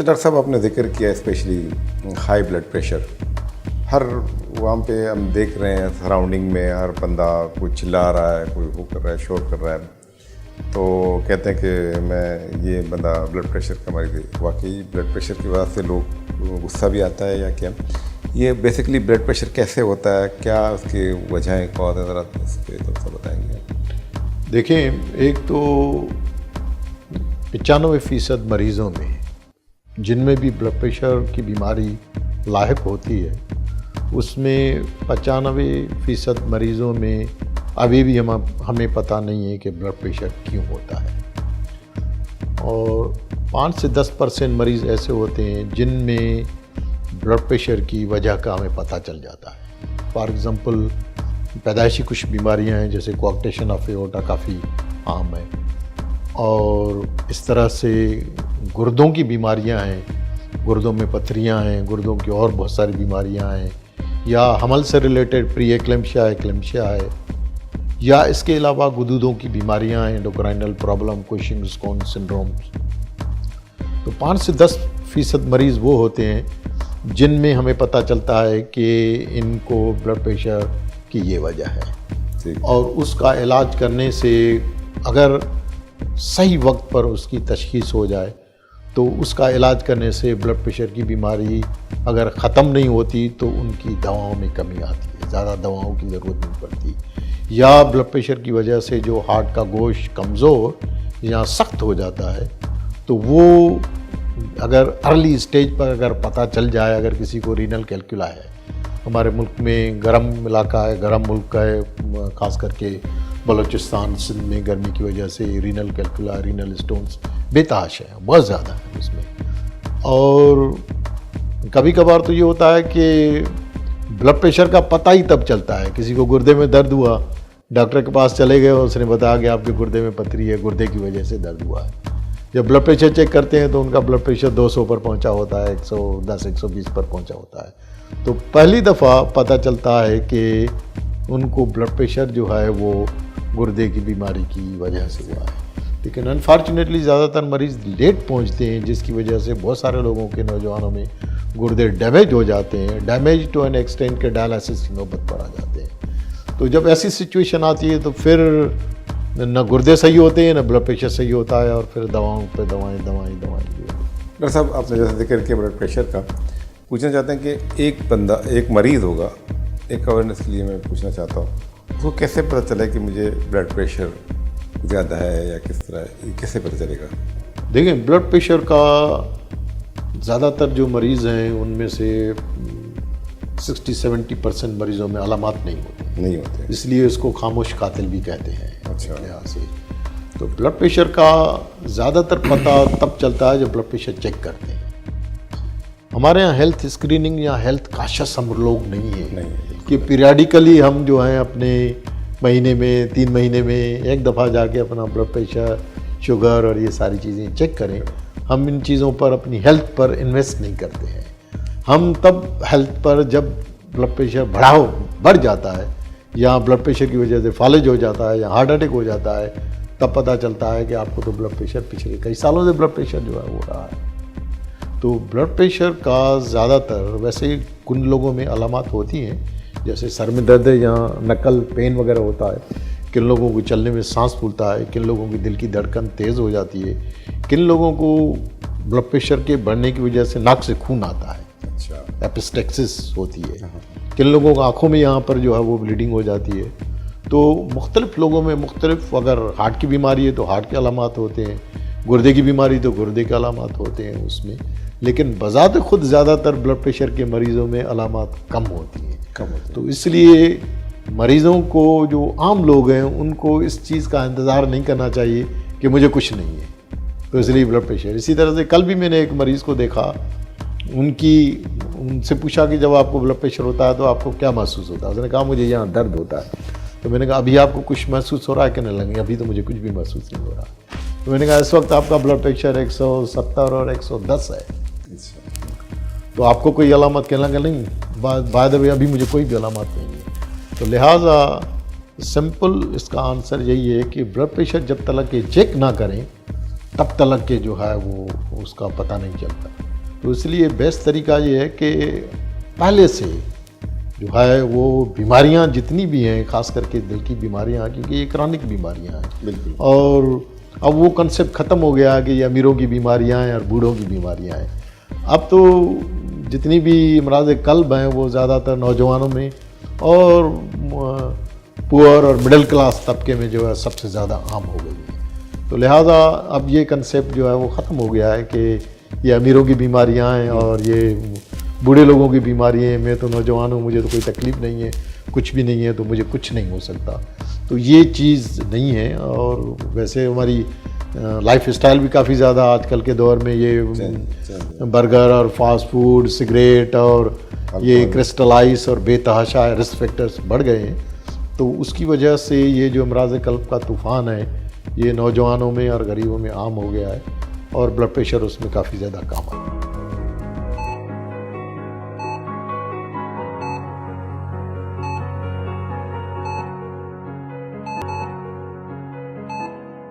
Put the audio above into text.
अच्छा डॉक्टर साहब, आपने जिक्र किया स्पेशली हाई ब्लड प्रेशर। हर वहाँ पे हम देख रहे हैं सराउंडिंग में हर बंदा कोई चिल्ला रहा है, कोई वो कर रहा है, शोर कर रहा है, तो कहते हैं कि मैं ये बंदा ब्लड प्रेशर का मरीज है। वाकई ब्लड प्रेशर की वजह से लोग गुस्सा भी आता है या क्या? ये बेसिकली ब्लड प्रेशर कैसे होता है, क्या उसकी वजहें कौन है, ज़रा उस पर तो सब बताएंगे। देखें, एक तो 95% मरीज़ों में जिनमें भी ब्लड प्रेशर की बीमारी लाहिक होती है, उसमें 95% मरीज़ों में अभी भी हमें पता नहीं है कि ब्लड प्रेशर क्यों होता है। और 5 से 10% मरीज़ ऐसे होते हैं जिनमें ब्लड प्रेशर की वजह का हमें पता चल जाता है। फॉर एग्ज़ाम्पल, पैदाइशी कुछ बीमारियां हैं जैसे कोआक्टेशन ऑफ एओर्टा काफ़ी आम है, और इस तरह से गुर्दों की बीमारियां हैं, गुर्दों में पथरियां हैं, गुर्दों की और बहुत सारी बीमारियां हैं, या हमल से रिलेटेड प्री एक्लेम्शिया है, या इसके अलावा गुदूदों की बीमारियां हैं, एंडोक्राइनल प्रॉब्लम, कुशिंग्स-कोन सिंड्रोम। तो 5 से 10% मरीज़ वो होते हैं जिनमें हमें पता चलता है कि इनको ब्लड प्रेशर की ये वजह है, और उसका इलाज करने से अगर सही वक्त पर उसकी तशख़ीस हो जाए तो उसका इलाज करने से ब्लड प्रेशर की बीमारी अगर ख़त्म नहीं होती तो उनकी दवाओं में कमी आती है, ज़्यादा दवाओं की ज़रूरत नहीं पड़ती। या ब्लड प्रेशर की वजह से जो हार्ट का गोश्त कमज़ोर या सख्त हो जाता है, तो वो अगर अर्ली स्टेज पर अगर पता चल जाए, अगर किसी को रीनल कैल्कुला है, हमारे मुल्क में गर्म इलाका है, गर्म मुल्क है, ख़ास करके बलूचिस्तान सिंध में गर्मी की वजह से रीनल कैल्कुला, रीनल स्टोन्स बेताश है, बहुत ज़्यादा है उसमें। और कभी कभार तो ये होता है कि ब्लड प्रेशर का पता ही तब चलता है, किसी को गुर्दे में दर्द हुआ, डॉक्टर के पास चले गए और उसने बताया कि आपके गुर्दे में पथरी है, गुर्दे की वजह से दर्द हुआ है। जब ब्लड प्रेशर चेक करते हैं तो उनका ब्लड प्रेशर 200 पर पहुंचा होता है, 110 120 पर पहुंचा होता है। तो पहली दफ़ा पता चलता है कि उनको ब्लड प्रेशर जो है वो गुर्दे की बीमारी की वजह से हुआ है। लेकिन अनफॉर्चुनेटली ज़्यादातर मरीज़ लेट पहुंचते हैं, जिसकी वजह से बहुत सारे लोगों के, नौजवानों में गुर्दे डैमेज हो जाते हैं, डैमेज टू एन एक्सटेंट के डायलिसिस की नौबत पर आ जाते हैं। तो जब ऐसी सिचुएशन आती है तो फिर न गुर्दे सही होते हैं, न ब्लड प्रेशर सही होता है, और फिर दवाओं पे दवाएं। डॉक्टर साहब, आपने जैसे जिक्र किया ब्लड प्रेशर का, पूछना चाहते हैं कि एक बंदा, एक मरीज़ होगा, एक अवेयरनेस के लिए मैं पूछना चाहता हूँ, उसको कैसे पता चले कि मुझे ब्लड प्रेशर ज़्यादा है या किस तरह है, कैसे पता चलेगा? देखें, ब्लड प्रेशर का ज़्यादातर जो मरीज़ हैं उनमें से 60-70% मरीज़ों में अलामात नहीं होते, इसलिए इसको खामोश कातिल भी कहते हैं। अच्छा। लिहाज से तो ब्लड प्रेशर का ज़्यादातर पता तब चलता है जब ब्लड प्रेशर चेक करते हैं। हमारे यहाँ हेल्थ स्क्रीनिंग या हेल्थ काशस हम लोग नहीं है कि पीरियडिकली हम जो हैं अपने महीने में, 3 महीने में एक दफ़ा जाके अपना ब्लड प्रेशर, शुगर और ये सारी चीज़ें चेक करें। हम इन चीज़ों पर, अपनी हेल्थ पर इन्वेस्ट नहीं करते हैं। हम तब हेल्थ पर जब ब्लड प्रेशर बढ़ जाता है, या ब्लड प्रेशर की वजह से फालिज हो जाता है या हार्ट अटैक हो जाता है, तब पता चलता है कि आपको तो ब्लड प्रेशर पिछले कई सालों से ब्लड प्रेशर जो है हो रहा है। तो ब्लड प्रेशर का ज़्यादातर वैसे कुछ लोगों में अलामात होती हैं, जैसे सर में दर्द है या नकल पेन वगैरह होता है, किन लोगों को चलने में सांस फूलता है, किन लोगों की दिल की धड़कन तेज़ हो जाती है, किन लोगों को ब्लड प्रेशर के बढ़ने की वजह से नाक से खून आता है, अच्छा, एपिस्टेक्सिस होती है, किन लोगों को आँखों में यहाँ पर जो है वो ब्लीडिंग हो जाती है। तो मुख्तलिफ लोगों में मुख्तलिफ, अगर हार्ट की बीमारी है तो हार्ट के अलामात होते हैं, गुर्दे की बीमारी तो गुर्दे के अलामात होते हैं उसमें। लेकिन बज़ात खुद ज़्यादातर ब्लड प्रेशर के मरीज़ों में अलामात कम होती हैं। तो इसलिए मरीज़ों को, जो आम लोग हैं, उनको इस चीज़ का इंतज़ार नहीं करना चाहिए कि मुझे कुछ नहीं है, तो इसलिए ब्लड प्रेशर। इसी तरह से कल भी मैंने एक मरीज़ को देखा, उनसे पूछा कि जब आपको ब्लड प्रेशर होता है तो आपको क्या महसूस होता है? उसने कहा मुझे यहाँ दर्द होता है। तो मैंने कहा अभी आपको कुछ महसूस हो रहा है कि नहीं? लगे अभी तो मुझे कुछ भी महसूस नहीं हो रहा। तो मैंने कहा इस वक्त आपका ब्लड प्रेशर 170 और 110 है, तो आपको कोई अलामत कहना कि नहीं? बाद में अभी मुझे कोई भी अलामत नहीं है। तो लिहाजा सिंपल इसका आंसर यही है कि ब्लड प्रेशर जब तक के चेक ना करें तब तक के जो है वो उसका पता नहीं चलता। तो इसलिए बेस्ट तरीका ये है कि पहले से जो है वो बीमारियां जितनी भी हैं, खास करके दिल की बीमारियां, क्योंकि ये क्रॉनिक बीमारियां हैं, बिल्कुल। और अब वो कंसेप्ट ख़त्म हो गया कि ये अमीरों की बीमारियां हैं और बूढ़ों की बीमारियां हैं। अब तो जितनी भी अमराज कल्ब हैं वो ज़्यादातर नौजवानों में और पुअर और मिडिल क्लास तबके में जो है सबसे ज़्यादा आम हो गई है। तो लिहाजा अब ये कंसेप्ट जो है वो ख़त्म हो गया है कि ये अमीरों की बीमारियां हैं और ये बूढ़े लोगों की बीमारियां हैं, मैं तो नौजवान हूँ, मुझे तो कोई तकलीफ़ नहीं है, कुछ भी नहीं है, तो मुझे कुछ नहीं हो सकता। तो ये चीज़ नहीं है। और वैसे हमारी लाइफ स्टाइल भी काफ़ी ज़्यादा आजकल के दौर में ये बर्गर और फास्ट फूड, सिगरेट और ये क्रिस्टलाइज और बेतहाशा रिस्क फैक्टर्स बढ़ गए हैं। तो उसकी वजह से ये जो अमराज कल्ब का तूफ़ान है ये नौजवानों में और गरीबों में आम हो गया है और ब्लड प्रेशर उसमें काफ़ी ज़्यादा कम है।